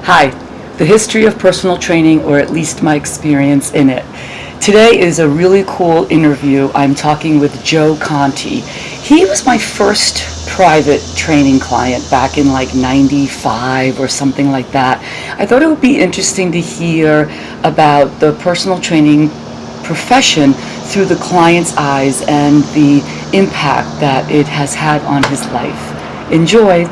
Hi, the history of personal training, or at least my experience in it. Today is a really cool interview. I'm talking with Joe Conte. He was my first private training client back in like 95 or something like that. I thought it would be interesting to hear about the personal training profession through the client's eyes and the impact that it has had on his life. Enjoy.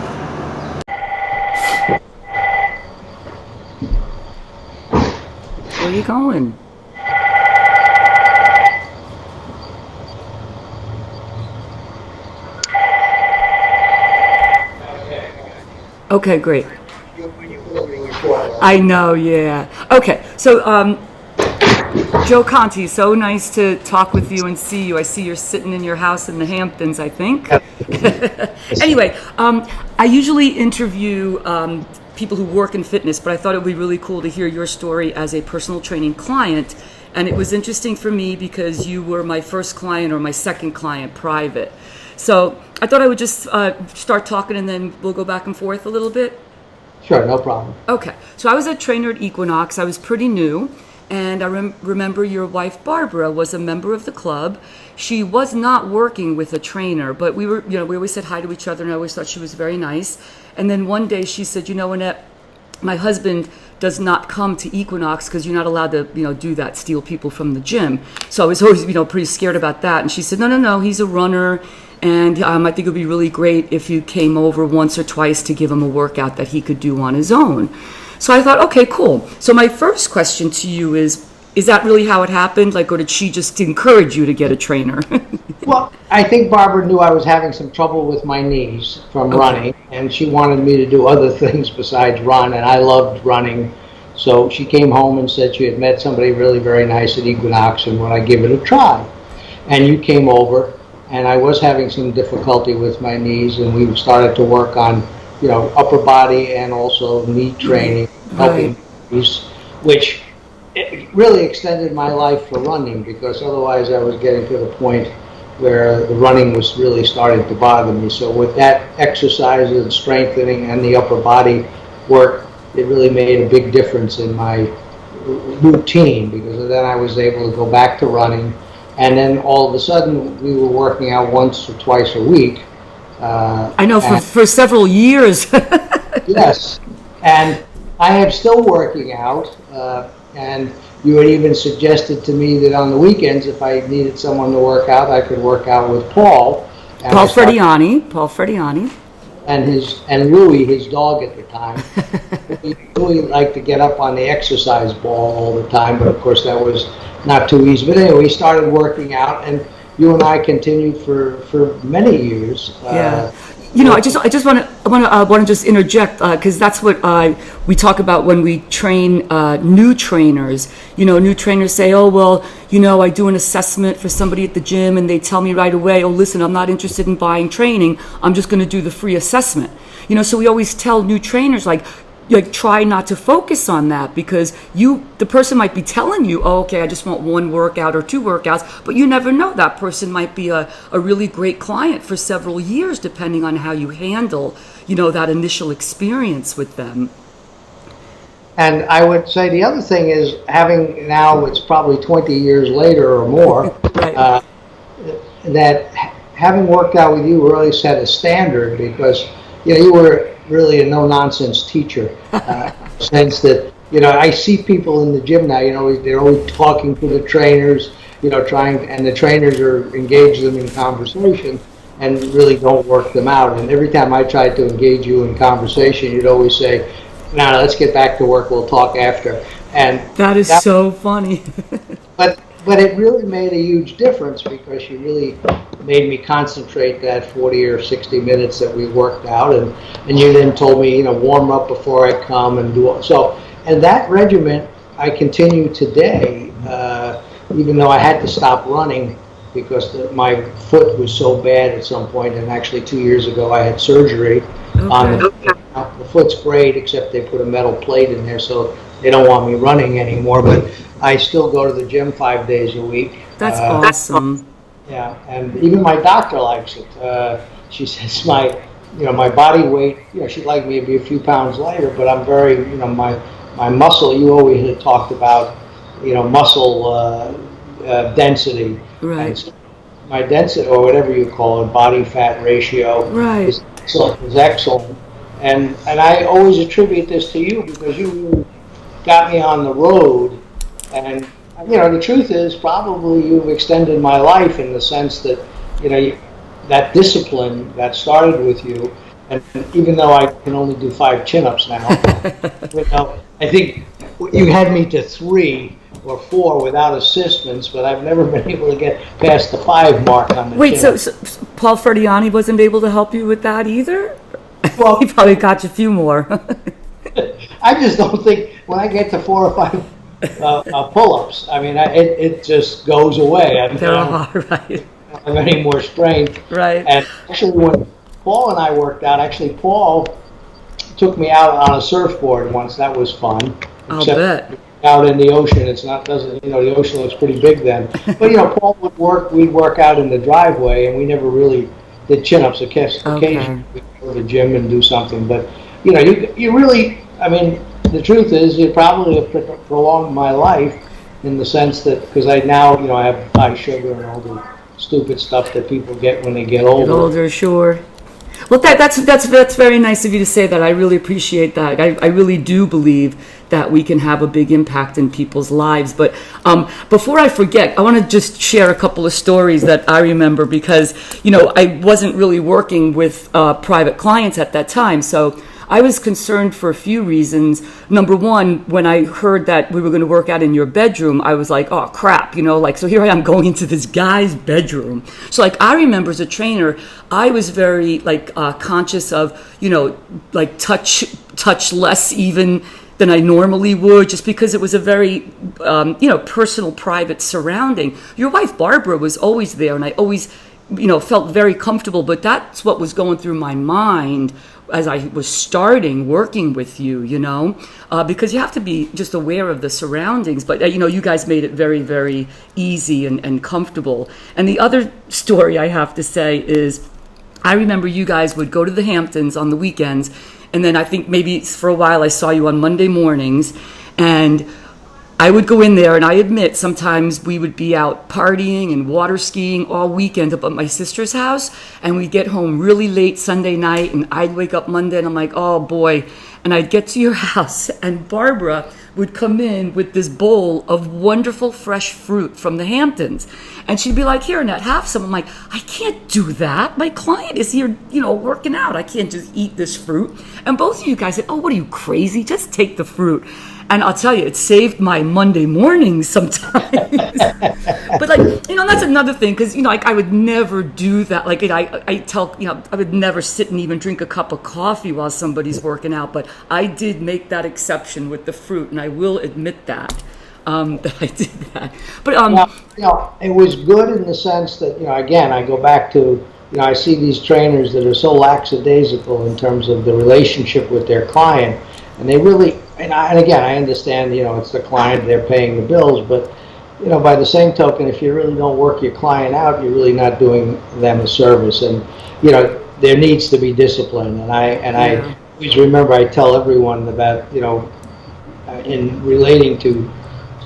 Where are you going? Okay, great. I know, yeah. Okay, so Joe Conte, so nice to talk with you and see you. I see you're sitting in your house in the Hamptons, I think. Anyway, I usually interview people who work in fitness, but I thought it would be really cool to hear your story as a personal training client. And it was interesting for me because you were my first client or my second client private. So I thought I would just start talking and then we'll go back and forth a little bit. Sure, no problem. Okay, so I was a trainer at Equinox. I was pretty new. And I remember your wife, Barbara, was a member of the club. She was not working with a trainer, but we were, we always said hi to each other, and I always thought she was very nice. And then one day she said, Annette, my husband does not come to Equinox because you're not allowed to, do that, steal people from the gym. So I was always, pretty scared about that. And she said, no, he's a runner. And I think it would be really great if you came over once or twice to give him a workout that he could do on his own. So I thought, okay, cool. So my first question to you is that really how it happened? Like, or did she just encourage you to get a trainer? Well, I think Barbara knew I was having some trouble with my knees from running, and she wanted me to do other things besides run, and I loved running. So she came home and said she had met somebody really very nice at Equinox, and would I give it a try? And you came over, and I was having some difficulty with my knees, and we started to work on upper body and also knee training, helping knees, which really extended my life for running, because otherwise I was getting to the point where the running was really starting to bother me. So with that exercise and strengthening and the upper body work, it really made a big difference in my routine, because then I was able to go back to running. And then all of a sudden we were working out once or twice a week. I know for several years. Yes, and I am still working out, and you had even suggested to me that on the weekends, if I needed someone to work out, I could work out with Paul. Paul Frediani. And Louie, his dog at the time. Louie liked to get up on the exercise ball all the time, but of course that was not too easy. But anyway, we started working out, and you and I continued for many years. Yeah. I just want to just interject, because that's what we talk about when we train new trainers. New trainers say, oh, well, I do an assessment for somebody at the gym and they tell me right away, oh, listen, I'm not interested in buying training. I'm just going to do the free assessment. So we always tell new trainers, like try not to focus on that, because the person might be telling you, oh, okay, I just want one workout or two workouts, but you never know. That person might be a really great client for several years, depending on how you handle, that initial experience with them. And I would say the other thing is, having now, it's probably 20 years later or more, Right. That having worked out with you really set a standard, because you were really a no-nonsense teacher, in the sense that, I see people in the gym now, they're always talking to the trainers, trying, and the trainers are engage them in conversation and really don't work them out. And every time I tried to engage you in conversation, you'd always say, no, let's get back to work, we'll talk after. And that is so funny. But it really made a huge difference, because you really made me concentrate that 40 or 60 minutes that we worked out, and you then told me, warm up before I come and do so. And that regimen I continue today, even though I had to stop running because my foot was so bad at some point, and actually 2 years ago I had surgery on the foot. The foot's great, except they put a metal plate in there, so they don't want me running anymore, but I still go to the gym 5 days a week. That's awesome. Yeah, and even my doctor likes it. She says my body weight, she'd like me to be a few pounds lighter, but I'm very, my muscle, you always had talked about, muscle density. And Right. so my density, or whatever you call it, body fat ratio Right. is excellent. And I always attribute this to you because you got me on the road. And, the truth is probably you've extended my life in the sense that, that discipline that started with you. And even though I can only do 5 chin-ups now, I think you had me to 3 or 4 without assistance, but I've never been able to get past the 5 mark on the Wait, so, chin-up. so Paul Ferdiani wasn't able to help you with that either? He Well, probably got you a few more. I just don't think when I get to 4 or 5 pull-ups, I mean, it just goes away. I They're don't hard, right? have any more strength. Right. And actually, when Paul and I worked out, actually, Paul took me out on a surfboard once. That was fun. I'll bet. Out in the ocean, it's not doesn't the ocean looks pretty big then. But Paul would work. We'd work out in the driveway, and we never really did chin-ups. Occasionally, we'd go to the gym and do something. But you really, I mean, the truth is, you probably have prolonged my life in the sense that because I now I have high sugar and all the stupid stuff that people get when they get older. Older, sure. Well, that's very nice of you to say that. I really appreciate that. I really do believe that we can have a big impact in people's lives. But before I forget, I want to just share a couple of stories that I remember because I wasn't really working with private clients at that time, so I was concerned for a few reasons. Number one, when I heard that we were going to work out in your bedroom, I was like, oh crap, so here I am going into this guy's bedroom. So I remember as a trainer, I was very conscious of, touch less even than I normally would, just because it was a very, personal, private surrounding. Your wife, Barbara, was always there, and I always, felt very comfortable, but that's what was going through my mind as I was starting working with you, because you have to be just aware of the surroundings. But, you guys made it very, very easy and comfortable. And the other story I have to say is I remember you guys would go to the Hamptons on the weekends, and then I think maybe for a while I saw you on Monday mornings, and I would go in there, and I admit sometimes we would be out partying and water skiing all weekend up at my sister's house, and we'd get home really late Sunday night, and I'd wake up Monday, and I'm like, oh boy. And I'd get to your house, and Barbara would come in with this bowl of wonderful fresh fruit from the Hamptons. And she'd be like, here, Annette, have some. I'm like, I can't do that. My client is here, working out. I can't just eat this fruit. And both of you guys said, oh, what are you, crazy? Just take the fruit. And I'll tell you, it saved my Monday mornings sometimes. But that's another thing, because I would never do that. I would never sit and even drink a cup of coffee while somebody's working out. But I did make that exception with the fruit, and I will admit that that I did that. But it was good in the sense that again, I go back to I see these trainers that are so lackadaisical in terms of the relationship with their client, and they really. And again, I understand, it's the client, they're paying the bills, but, by the same token, if you really don't work your client out, you're really not doing them a service. And, there needs to be discipline. And I always remember, I tell everyone about, in relating to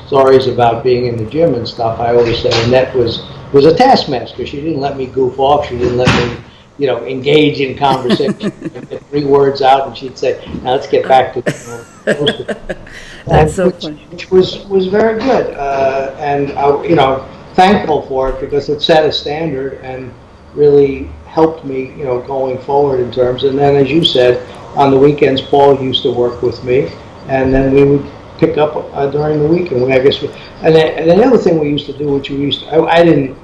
stories about being in the gym and stuff, I always say Annette was a taskmaster. She didn't let me goof off. She didn't let me engage in conversation, get 3 words out, and she'd say, now let's get back to That's so funny. Which was very good, and thankful for it because it set a standard and really helped me, going forward in terms. And then, as you said, on the weekends, Paul used to work with me, and then we would pick up during the weekend. And then the other thing we used to do, which I didn't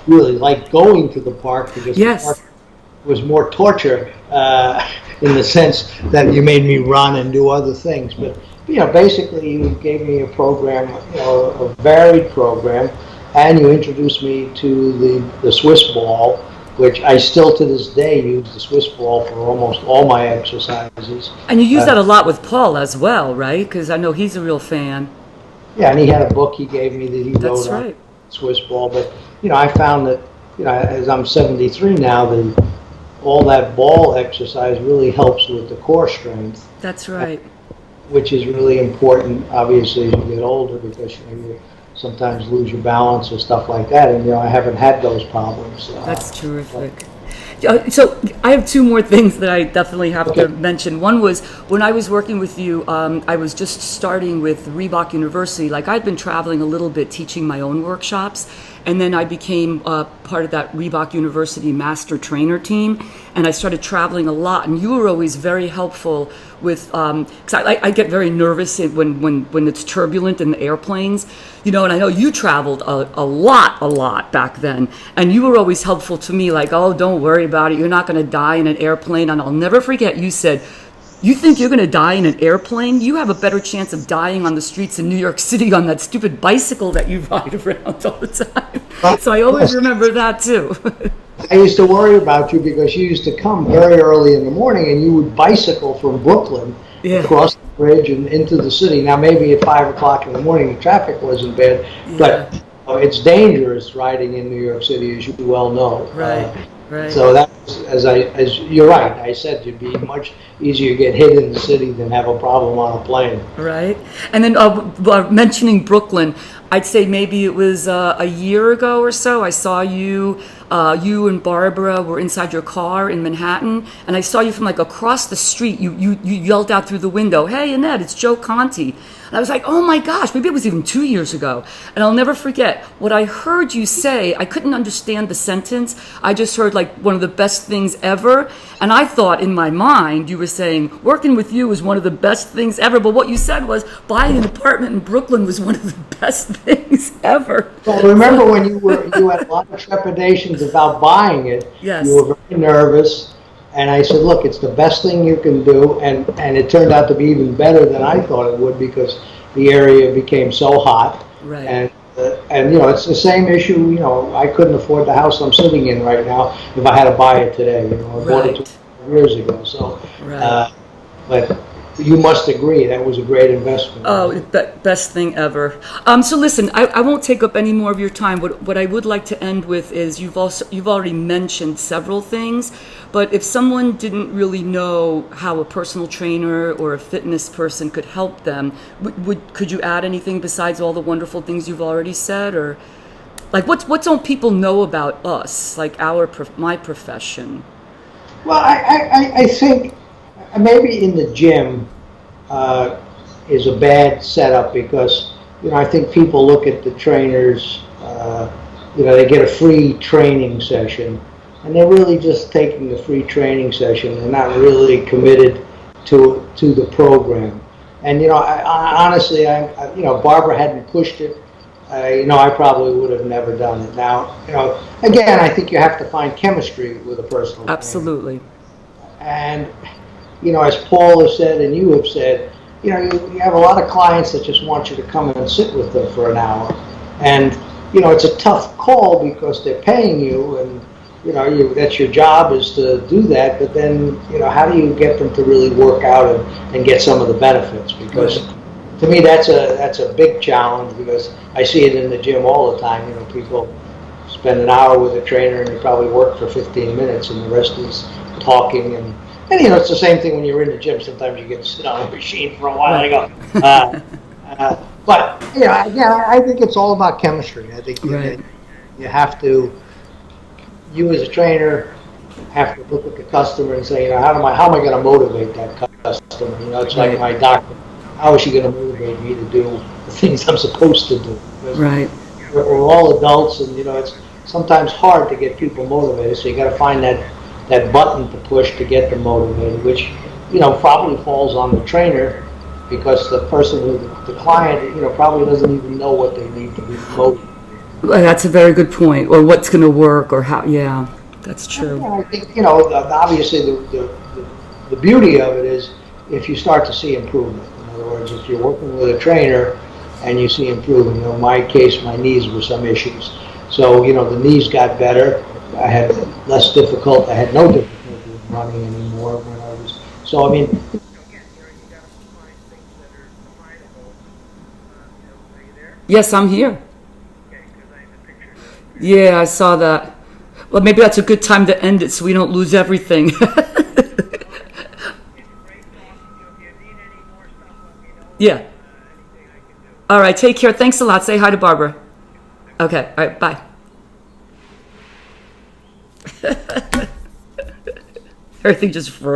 really like going to the park because the park was more torture in the sense that you made me run and do other things. But basically, you gave me a program, a varied program, and you introduced me to the Swiss ball, which I still to this day use the Swiss ball for almost all my exercises. And you use that a lot with Paul as well, right? Because I know he's a real fan. Yeah, and he had a book he gave me that he wrote on Swiss ball. But I found that as I'm 73 now, all that ball exercise really helps with the core strength, That's right. which is really important, obviously, as you get older, because you sometimes lose your balance or stuff like that. And I haven't had those problems. That's terrific. So I have two more things that I definitely have to Okay. mention. One was when I was working with you, I was just starting with Reebok University. Like I'd been traveling a little bit, teaching my own workshops, and then I became part of that Reebok University master trainer team, and I started traveling a lot. And you were always very helpful with, because I get very nervous when it's turbulent in the airplanes, and I know you traveled a lot back then, and you were always helpful to me, like, oh, don't worry about it, you're not going to die in an airplane. And I'll never forget, you said, you think you're going to die in an airplane? You have a better chance of dying on the streets in New York City on that stupid bicycle that you ride around all the time. So I always remember that too. I used to worry about you because you used to come very early in the morning and you would bicycle from Brooklyn across the bridge and into the city. Now, maybe at 5 o'clock in the morning, the traffic wasn't bad, but it's dangerous riding in New York City, as you well know. Right. So that's, as you're right, I said it'd be much easier to get hit in the city than have a problem on a plane. Right. And then mentioning Brooklyn, I'd say maybe it was a year ago or so, I saw you, you and Barbara were inside your car in Manhattan, and I saw you from like across the street. You yelled out through the window, "Hey, Annette, it's Joe Conte." And I was like, oh my gosh, maybe it was even 2 years ago. And I'll never forget what I heard you say. I couldn't understand the sentence. I just heard like one of the best things ever. And I thought in my mind, you were saying, working with you is one of the best things ever. But what you said was buying an apartment in Brooklyn was one of the best things ever. Well, remember when you had a lot of trepidations about buying it. Yes. You were very nervous. And I said, look, it's the best thing you can do. And it turned out to be even better than I thought it would because the area became so hot. Right. And it's the same issue. I couldn't afford the house I'm sitting in right now if I had to buy it today. I bought it 2 years ago. So, but you must agree that was a great investment. Oh, best thing ever. So listen, I won't take up any more of your time. What I would like to end with is you've already mentioned several things, but if someone didn't really know how a personal trainer or a fitness person could help them, could you add anything besides all the wonderful things you've already said, or like what don't people know about us, like my profession? Well, I think maybe in the gym is a bad setup because I think people look at the trainers. They get a free training session, and they're really just taking the free training session. They're not really committed to the program. And honestly, Barbara hadn't pushed it. I probably would have never done it. Now, again, I think you have to find chemistry with a personal trainer. Absolutely. And as Paul has said and you have said, you have a lot of clients that just want you to come and sit with them for an hour. And, it's a tough call because they're paying you and, that's your job is to do that. But then, how do you get them to really work out and get some of the benefits? Because to me, that's a big challenge because I see it in the gym all the time. People spend an hour with a trainer and they probably work for 15 minutes and the rest is talking and it's the same thing when you're in the gym. Sometimes you get to sit on a machine for a while and you go. But again, I think it's all about chemistry. I think you have to, you as a trainer, have to look at the customer and say, how am I going to motivate that customer? It's like my doctor. How is she going to motivate me to do the things I'm supposed to do? Because we're all adults, and it's sometimes hard to get people motivated. So you got to find that button to push to get them motivated, which probably falls on the trainer because the person the client probably doesn't even know what they need to be motivated. That's a very good point, or what's going to work, or how. Yeah, that's true. Yeah, I think obviously the beauty of it is if you start to see improvement. In other words, if you're working with a trainer and you see improvement. In my case, my knees were some issues, so the knees got better. I had less difficult. I had no difficulty with running anymore when I was. So I mean. Again, you got to find things that are definable. Are you there? Yes, I'm here. Okay, because I have a picture. Yeah, I saw that. Well, maybe that's a good time to end it so we don't lose everything. Yeah. All right. Take care. Thanks a lot. Say hi to Barbara. Okay. All right. Bye. Everything just froze.